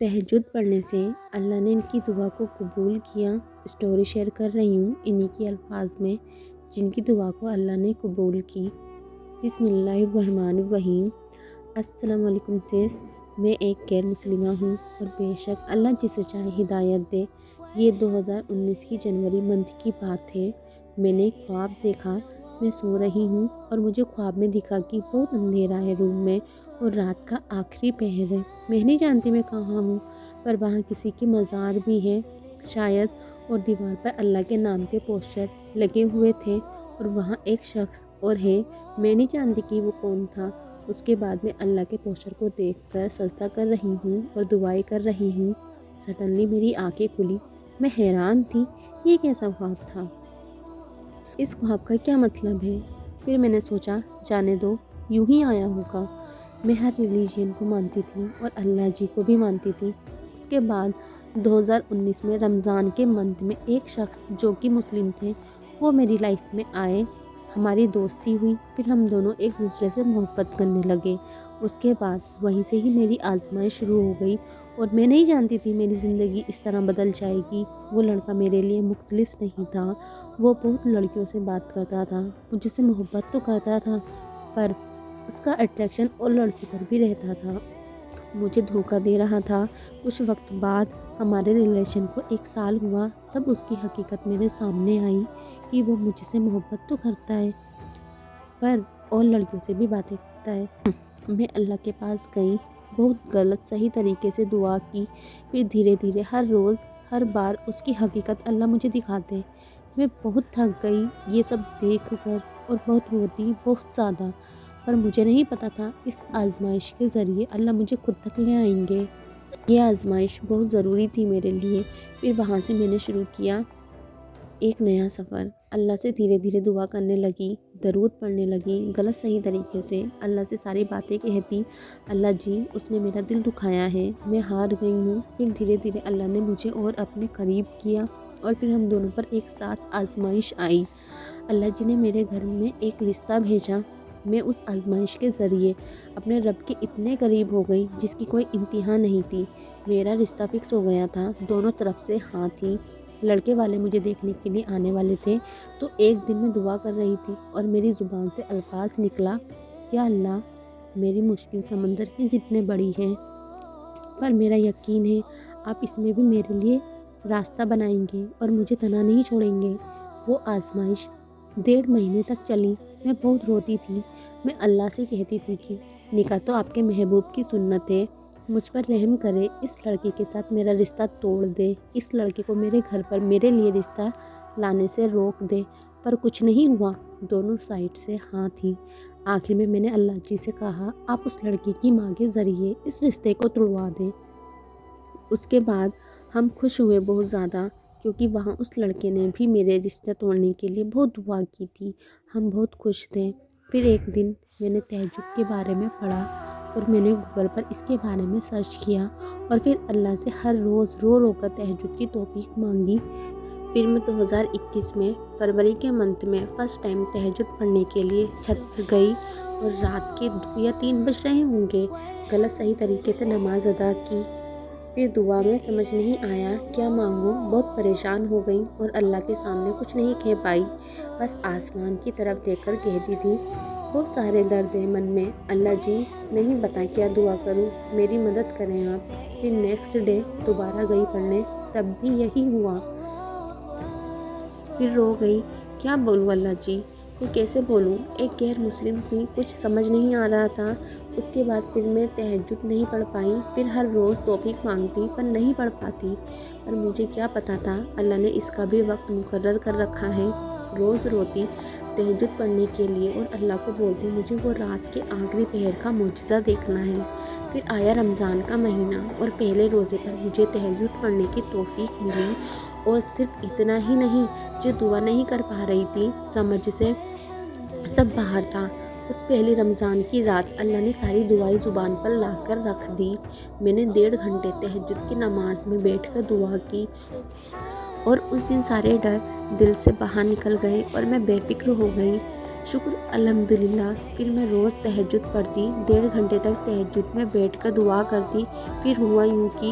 تہجد پڑھنے سے اللہ نے ان کی دعا کو قبول کیا۔ اسٹوری شیئر کر رہی ہوں انہی کے الفاظ میں جن کی دعا کو اللہ نے قبول کی۔ بسم اللہ الرحمن الرحیم۔ السلام علیکم سیز، میں ایک غیر مسلمہ ہوں اور بے شک اللہ جسے چاہے ہدایت دے۔ یہ 2019 کی جنوری منتھ کی بات ہے۔ میں نے ایک خواب دیکھا، میں سو رہی ہوں اور مجھے خواب میں دکھا کہ بہت اندھیرا ہے روم میں اور رات کا آخری پہر ہے۔ میں نہیں جانتی میں کہاں ہوں، پر وہاں کسی کی مزار بھی ہے شاید، اور دیوار پر اللہ کے نام کے پوسٹر لگے ہوئے تھے اور وہاں ایک شخص اور ہے، میں نہیں جانتی کہ وہ کون تھا۔ اس کے بعد میں اللہ کے پوسٹر کو دیکھ کر سجدہ کر رہی ہوں اور دعائیں کر رہی ہوں۔ سڈنلی میری آنکھیں کھلی، میں حیران تھی، یہ کیسا خواب تھا؟ اس خواب کا کیا مطلب ہے؟ پھر میں نے سوچا جانے دو، یوں ہی آیا ہوگا۔ میں ہر ریلیجین کو مانتی تھی اور اللہ جی کو بھی مانتی تھی۔ اس کے بعد 2019 میں رمضان کے منتھ میں ایک شخص جو کہ مسلم تھے وہ میری لائف میں آئے، ہماری دوستی ہوئی، پھر ہم دونوں ایک دوسرے سے محبت کرنے لگے۔ اس کے بعد وہیں سے ہی میری آزمائش شروع ہو گئی اور میں نہیں جانتی تھی میری زندگی اس طرح بدل جائے گی۔ وہ لڑکا میرے لیے مخلص نہیں تھا، وہ بہت لڑکیوں سے بات کرتا تھا، مجھ سے محبت تو کرتا تھا پر اس کا اٹریکشن اور لڑکیوں پر بھی رہتا تھا، مجھے دھوکہ دے رہا تھا۔ کچھ وقت بعد ہمارے ریلیشن کو 1 سال ہوا، تب اس کی حقیقت میرے سامنے آئی کہ وہ مجھ سے محبت تو کرتا ہے پر اور لڑکیوں سے بھی باتیں کرتا ہے۔ میں اللہ کے پاس گئی، بہت غلط صحیح طریقے سے دعا کی، پھر دھیرے دھیرے ہر روز ہر بار اس کی حقیقت اللہ مجھے دکھاتے۔ میں بہت تھک گئی یہ سب دیکھ کر اور بہت روتی، بہت زیادہ، پر مجھے نہیں پتا تھا اس آزمائش کے ذریعے اللہ مجھے خود تک لے آئیں گے۔ یہ آزمائش بہت ضروری تھی میرے لیے۔ پھر وہاں سے میں نے شروع کیا ایک نیا سفر، اللہ سے دھیرے دھیرے دعا کرنے لگی، درود پڑھنے لگی، غلط صحیح طریقے سے اللہ سے ساری باتیں کہتی، اللہ جی اس نے میرا دل دکھایا ہے، میں ہار گئی ہوں۔ پھر دھیرے دھیرے اللہ نے مجھے اور اپنے قریب کیا اور پھر ہم دونوں پر ایک ساتھ آزمائش آئی۔ اللہ جی نے میرے گھر میں ایک رشتہ بھیجا، میں اس آزمائش کے ذریعے اپنے رب کے اتنے قریب ہو گئی جس کی کوئی انتہا نہیں تھی۔ میرا رشتہ فکس ہو گیا تھا، دونوں طرف سے ہاں تھی۔ لڑکے والے مجھے دیکھنے کے لیے آنے والے تھے، تو ایک دن میں دعا کر رہی تھی اور میری زبان سے الفاظ نکلا، یا اللہ میری مشکل سمندر کی جتنے بڑی ہے، پر میرا یقین ہے آپ اس میں بھی میرے لیے راستہ بنائیں گے اور مجھے تنہا نہیں چھوڑیں گے۔ وہ آزمائش 1.5 مہینے تک چلی، میں بہت روتی تھی، میں اللہ سے کہتی تھی کہ نکاح تو آپ کے محبوب کی سنت ہے، مجھ پر رحم کرے، اس لڑکے کے ساتھ میرا رشتہ توڑ دے، اس لڑکے کو میرے گھر پر میرے لیے رشتہ لانے سے روک دے، پر کچھ نہیں ہوا، دونوں سائڈ سے ہاں تھی۔ آخر میں نے اللہ جی سے کہا آپ اس لڑکی کی ماں کے ذریعے اس رشتے کو توڑوا دیں۔ اس کے بعد ہم خوش ہوئے بہت زیادہ، کیونکہ وہاں اس لڑکے نے بھی میرے رشتہ توڑنے کے لیے بہت دعا کی تھی، ہم بہت خوش تھے۔ پھر ایک دن میں نے تہجد کے بارے میں پڑھا اور میں نے گوگل پر اس کے بارے میں سرچ کیا اور پھر اللہ سے ہر روز رو رو کر تہجد کی توفیق مانگی۔ پھر میں 2021 میں فروری کے منتھ میں فرسٹ ٹائم تہجد پڑھنے کے لیے چھت پر گئی اور رات کے 2 یا 3 بج رہے ہوں گے، غلط صحیح طریقے سے نماز ادا کی۔ پھر دعا میں سمجھ نہیں آیا کیا مانگوں، بہت پریشان ہو گئی اور اللہ کے سامنے کچھ نہیں کہہ پائی، بس آسمان کی طرف دیکھ کر کہتی تھی بہت سارے درد ہیں من میں، اللہ جی نہیں پتا کیا دعا کروں، میری مدد کریں آپ۔ پھر نیکسٹ ڈے دوبارہ گئی پڑھنے، تب بھی یہی ہوا۔ پھر رو گئی، کیا بولوں اللہ جی کو کیسے بولوں، ایک غیر مسلم تھی، کچھ سمجھ نہیں آ رہا تھا۔ اس کے بعد پھر میں تہجد نہیں پڑھ پائی، پھر ہر روز توفیق مانگتی پر نہیں پڑھ پاتی، پر مجھے کیا پتا تھا اللہ نے اس کا بھی وقت مقرر کر رکھا ہے۔ روز روتی تہجد پڑھنے کے لیے اور اللہ کو بولتی مجھے وہ رات کے آخری پہر کا معجزہ دیکھنا ہے۔ پھر آیا رمضان کا مہینہ اور پہلے روزے پر مجھے تہجد پڑھنے کی توفیق ملی، اور صرف اتنا ہی نہیں، جو دعا نہیں کر پا رہی تھی سمجھ سے سب باہر تھا، اس پہلی رمضان کی رات اللہ نے ساری دعائیں زبان پر لا کر رکھ دی۔ میں نے 1.5 گھنٹے تہجد کی نماز میں بیٹھ کر دعا کی اور اس دن سارے ڈر دل سے باہر نکل گئے اور میں بے فکر ہو گئی، شکر الحمدللہ۔ پھر میں روز تہجد پڑھتی، 1.5 گھنٹے تک تہجد میں بیٹھ کر دعا کرتی۔ پھر ہوا یوں کہ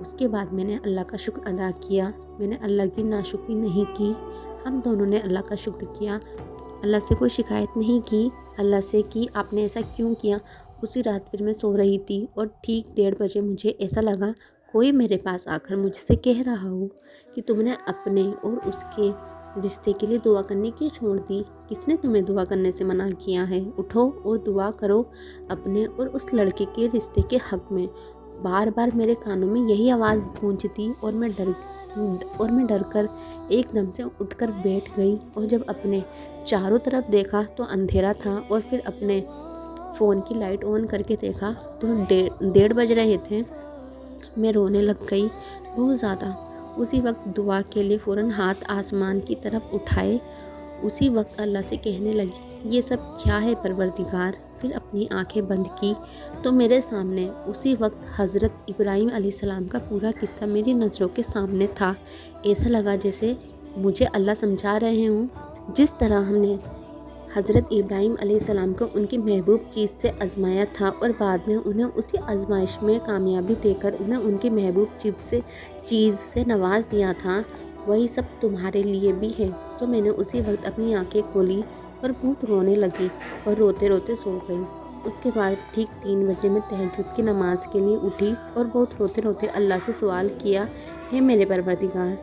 اس کے بعد میں نے اللہ کا شکر ادا کیا، میں نے اللہ کی ناشکری نہیں کی، ہم دونوں نے اللہ کا شکر کیا، اللہ سے کوئی شکایت نہیں کی، اللہ سے کہ آپ نے ایسا کیوں کیا۔ اسی رات پھر میں سو رہی تھی اور ٹھیک 1:30 بجے مجھے ایسا لگا کوئی میرے پاس آ کر مجھ سے کہہ رہا ہو کہ تم نے اپنے اور اس کے رشتے کے لیے دعا کرنے کی چھوڑ دی، کس نے تمہیں دعا کرنے سے منع کیا ہے، اٹھو اور دعا کرو اپنے اور اس لڑکے کے رشتے کے حق میں۔ بار بار میرے کانوں میں یہی آواز گونجتی اور میں ڈر کر ایک دم سے اٹھ کر بیٹھ گئی، اور جب اپنے چاروں طرف دیکھا تو اندھیرا تھا، اور پھر اپنے فون کی لائٹ آن کر کے دیکھا تو 1:30 بج رہے تھے۔ میں رونے لگ گئی بہت زیادہ۔ اسی وقت دعا کے لیے فوراً ہاتھ آسمان کی طرف اٹھائے، اسی وقت اللہ سے کہنے لگی یہ سب کیا ہے پروردگار۔ پھر اپنی آنکھیں بند کی تو میرے سامنے اسی وقت حضرت ابراہیم علیہ السلام کا پورا قصہ میری نظروں کے سامنے تھا۔ ایسا لگا جیسے مجھے اللہ سمجھا رہے ہوں، جس طرح ہم نے حضرت ابراہیم علیہ السلام کو ان کی محبوب چیز سے آزمایا تھا اور بعد میں انہیں اسی آزمائش میں کامیابی دے کر انہیں ان کی محبوب چیز سے نواز دیا تھا، وہی سب تمہارے لیے بھی ہے۔ تو میں نے اسی وقت اپنی آنکھیں کھولی اور بہت رونے لگی اور روتے روتے سو گئی۔ اس کے بعد ٹھیک 3 بجے میں تہجد کی نماز کے لیے اٹھی اور بہت روتے روتے اللہ سے سوال کیا، ہے میرے پروردگار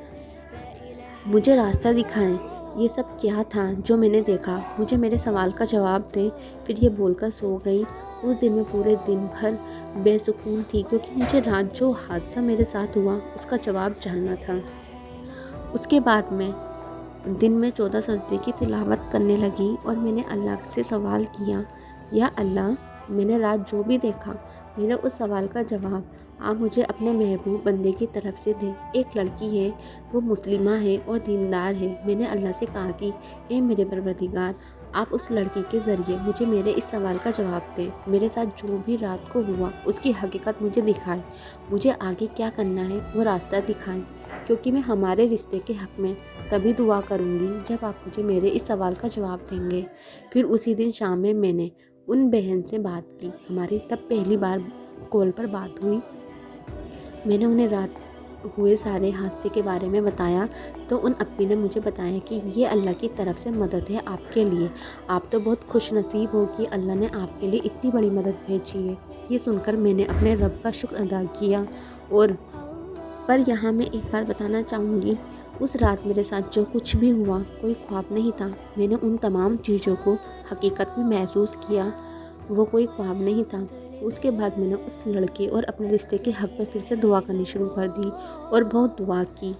مجھے راستہ دکھائیں، یہ سب کیا تھا جو میں نے دیکھا، مجھے میرے سوال کا جواب دیں۔ پھر یہ بول کر سو گئی۔ اس دن میں پورے دن بھر بے سکون تھی، کیونکہ مجھے رات جو حادثہ میرے ساتھ ہوا اس کا جواب جاننا تھا۔ اس کے بعد میں دن میں 14 سجدے کی تلاوت کرنے لگی اور میں نے اللہ سے سوال کیا، یا اللہ میں نے رات جو بھی دیکھا میرے اس سوال کا جواب آپ مجھے اپنے محبوب بندے کی طرف سے دیں۔ ایک لڑکی ہے، وہ مسلمہ ہے اور دیندار ہے۔ میں نے اللہ سے کہا کہ اے میرے پروردگار آپ اس لڑکی کے ذریعے مجھے میرے اس سوال کا جواب دیں، میرے ساتھ جو بھی رات کو ہوا اس کی حقیقت مجھے دکھائے، مجھے آگے کیا کرنا ہے وہ راستہ دکھائیں، کیونکہ میں ہمارے رشتے کے حق میں تبھی دعا کروں گی جب آپ مجھے میرے اس سوال کا جواب دیں گے۔ پھر اسی دن شام میں نے ان بہن سے بات کی، ہماری تب پہلی بار کال پر بات ہوئی۔ میں نے انہیں رات ہوئے سارے حادثے کے بارے میں بتایا تو ان اپی نے مجھے بتایا کہ یہ اللہ کی طرف سے مدد ہے آپ کے لیے، آپ تو بہت خوش نصیب ہو کہ اللہ نے آپ کے لیے اتنی بڑی مدد بھیجی ہے۔ یہ سن کر میں نے اپنے رب کا شکر ادا کیا۔ پر یہاں میں ایک بات بتانا چاہوں گی، اس رات میرے ساتھ جو کچھ بھی ہوا کوئی خواب نہیں تھا، میں نے ان تمام چیزوں کو حقیقت میں محسوس کیا، وہ کوئی خواب نہیں تھا۔ اس کے بعد میں نے اس لڑکے اور اپنے رشتے کے حق میں پھر سے دعا کرنی شروع کر دی اور بہت دعا کی،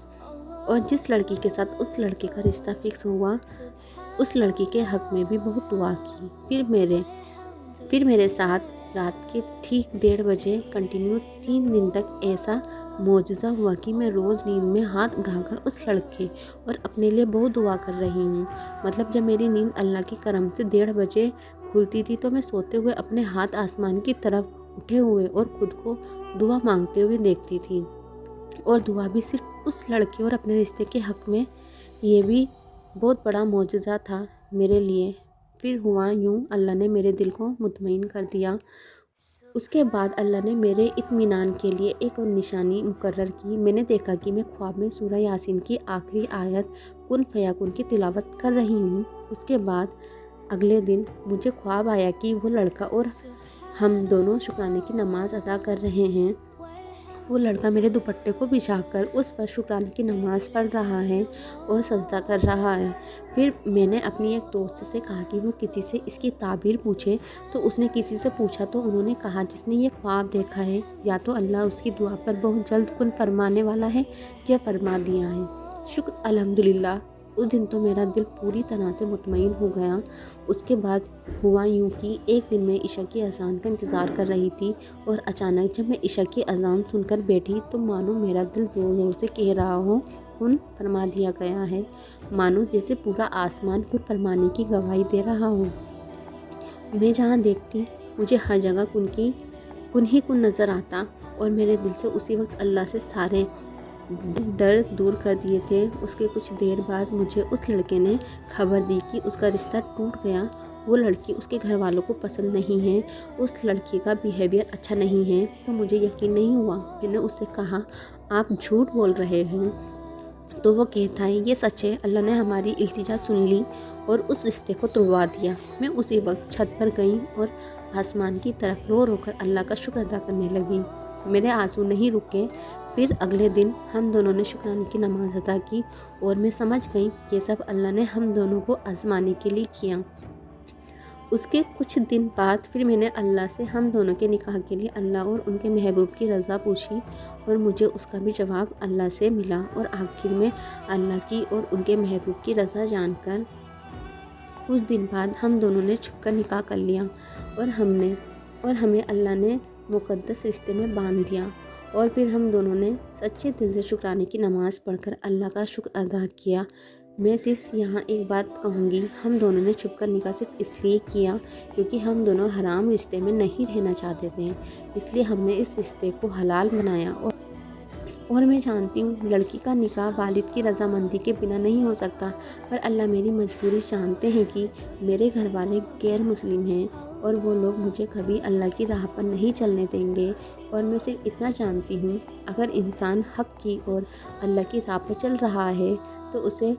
اور جس لڑکی کے ساتھ اس لڑکے کا رشتہ فکس ہوا اس لڑکی کے حق میں بھی بہت دعا کی۔ پھر میرے ساتھ رات کے ٹھیک 1:30 بجے کنٹینیو 3 دن تک ایسا معجزہ ہوا کہ میں روز نیند میں ہاتھ اٹھا کر اس لڑکے اور اپنے لیے بہت دعا کر رہی ہوں۔ مطلب جب میری نیند اللہ کے کرم سے 1:30 بجے کھلتی تھی تو میں سوتے ہوئے اپنے ہاتھ آسمان کی طرف اٹھے ہوئے اور خود کو دعا مانگتے ہوئے دیکھتی تھی، اور دعا بھی صرف اس لڑکے اور اپنے رشتے کے حق میں۔ یہ بھی بہت بڑا معجزہ تھا میرے لیے۔ پھر ہوا یوں، اللہ نے میرے دل کو مطمئن کر دیا۔ اس کے بعد اللہ نے میرے اطمینان کے لیے ایک اور نشانی مقرر کی۔ میں نے دیکھا کہ میں خواب میں سورہ یاسین کی آخری آیت کن فیکون کی تلاوت کر رہی ہوں۔ اس کے بعد اگلے دن مجھے خواب آیا کہ وہ لڑکا اور ہم دونوں شکرانے کی نماز ادا کر رہے ہیں۔ وہ لڑکا میرے دوپٹے کو بچھا کر اس پر شکرانے کی نماز پڑھ رہا ہے اور سجدہ کر رہا ہے۔ پھر میں نے اپنی ایک دوست سے کہا کہ وہ کسی سے اس کی تعبیر پوچھے، تو اس نے کسی سے پوچھا تو انہوں نے کہا جس نے یہ خواب دیکھا ہے یا تو اللہ اس کی دعا پر بہت جلد کن فرمانے والا ہے یا فرما دیا ہے۔ شکر الحمدللہ۔ اس دن تو میرا دل پوری طرح سے مطمئن ہو گیا۔ اس کے بعد ہوا یوں کہ ایک دن میں عشاء کی اذان کا انتظار کر رہی تھی، اور اچانک جب میں عشاء کی اذان سن کر بیٹھی تو مانو میرا دل زور زور سے کہہ رہا ہو کن فرما دیا گیا ہے، مانو جیسے پورا آسمان کن فرمانے کی گواہی دے رہا ہو۔ میں جہاں دیکھتی مجھے ہر جگہ کن ہی کن نظر آتا، اور میرے دل سے اسی وقت اللہ سے سارے ڈر دور کر دیے تھے۔ اس کے کچھ دیر بعد مجھے اس لڑکے نے خبر دی کہ اس کا رشتہ ٹوٹ گیا وہ لڑکی اس کے گھر والوں کو پسند نہیں ہے، اس لڑکی کا بیہیویئر اچھا نہیں ہے، تو مجھے یقین نہیں ہوا۔ میں نے اس سے کہا آپ جھوٹ بول رہے ہیں، تو وہ کہتا ہے یہ سچ ہے، اللہ نے ہماری التجا سن لی اور اس رشتے کو توڑوا دیا۔ میں اسی وقت چھت پر گئی اور آسمان کی طرف رو رو کر اللہ کا شکر ادا کرنے لگی۔ میرے آنسو نہیں رکے۔ پھر اگلے دن ہم دونوں نے شکرانے کی نماز ادا کی اور میں سمجھ گئی یہ سب اللہ نے ہم دونوں کو آزمانے کے لیے کیا۔ اس کے کچھ دن بعد پھر میں نے اللہ سے ہم دونوں کے نکاح کے لیے اللہ اور ان کے محبوب کی رضا پوچھی اور مجھے اس کا بھی جواب اللہ سے ملا، اور آخر میں اللہ کی اور ان کے محبوب کی رضا جان کر کچھ دن بعد ہم دونوں نے چھپ کر نکاح کر لیا اور ہمیں اللہ نے مقدس رشتے میں باندھ دیا۔ اور پھر ہم دونوں نے سچے دل سے شکرانے کی نماز پڑھ کر اللہ کا شکر ادا کیا۔ میں صرف یہاں ایک بات کہوں گی، ہم دونوں نے چھپ کر نکاح صرف اس لیے کیا کیونکہ ہم دونوں حرام رشتے میں نہیں رہنا چاہتے تھے، اس لیے ہم نے اس رشتے کو حلال بنایا۔ اور میں جانتی ہوں لڑکی کا نکاح والد کی رضامندی کے بنا نہیں ہو سکتا، پر اللہ میری مجبوری جانتے ہیں کہ میرے گھر والے غیر مسلم ہیں اور وہ لوگ مجھے کبھی اللہ کی راہ پر نہیں چلنے دیں گے۔ اور میں صرف اتنا جانتی ہوں اگر انسان حق کی اور اللہ کی راہ پر چل رہا ہے تو اسے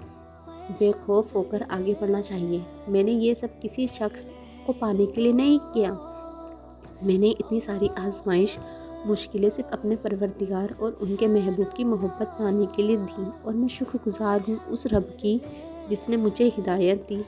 بے خوف ہو کر آگے بڑھنا چاہیے۔ میں نے یہ سب کسی شخص کو پانے کے لیے نہیں کیا، میں نے اتنی ساری آزمائش مشکلیں صرف اپنے پروردگار اور ان کے محبوب کی محبت پانے کے لیے دیں، اور میں شکر گزار ہوں اس رب کی جس نے مجھے ہدایت دی۔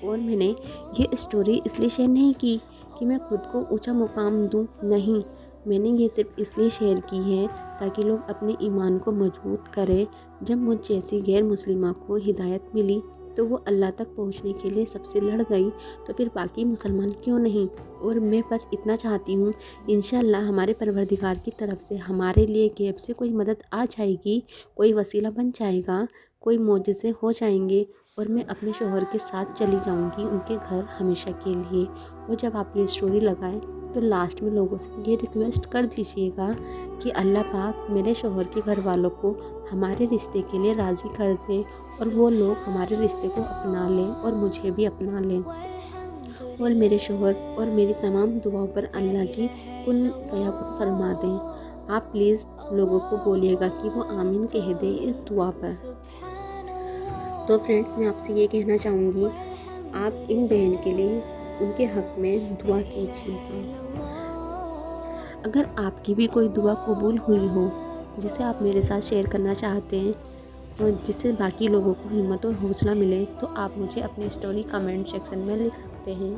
اور میں نے یہ اسٹوری اس لیے شیئر نہیں کی کہ میں خود کو اونچا مقام دوں، نہیں، میں نے یہ صرف اس لیے شیئر کی ہے تاکہ لوگ اپنے ایمان کو مضبوط کریں۔ جب مجھ جیسی غیر مسلمہ کو ہدایت ملی تو وہ اللہ تک پہنچنے کے لیے سب سے لڑ گئی، تو پھر باقی مسلمان کیوں نہیں؟ اور میں بس اتنا چاہتی ہوں انشاءاللہ ہمارے پروردگار کی طرف سے ہمارے لیے غیب سے کوئی مدد آ جائے گی، کوئی وسیلہ بن جائے گا، کوئی معجزے ہو جائیں گے اور میں اپنے شوہر کے ساتھ چلی جاؤں گی ان کے گھر ہمیشہ کے لیے۔ اور جب آپ یہ اسٹوری لگائیں تو لاسٹ میں لوگوں سے یہ ریکویسٹ کر دیجیے گا کہ اللہ پاک میرے شوہر کے گھر والوں کو ہمارے رشتے کے لیے راضی کر دے اور وہ لوگ ہمارے رشتے کو اپنا لیں اور مجھے بھی اپنا لیں، اور میرے شوہر اور میری تمام دعاؤں پر اللہ جی کن فیکن فرما دیں۔ آپ پلیز لوگوں کو بولیے گا کہ وہ آمین کہہ دیں اس دعا پر۔ تو فرینڈز میں آپ سے یہ کہنا چاہوں گی آپ ان بہن کے لیے ان کے حق میں دعا کیجیے گا۔ اگر آپ کی بھی کوئی دعا قبول ہوئی ہو جسے آپ میرے ساتھ شیئر کرنا چاہتے ہیں اور جس سے باقی لوگوں کو ہمت اور حوصلہ ملے، تو آپ مجھے اپنی اسٹوری کمنٹ سیکشن میں لکھ سکتے ہیں۔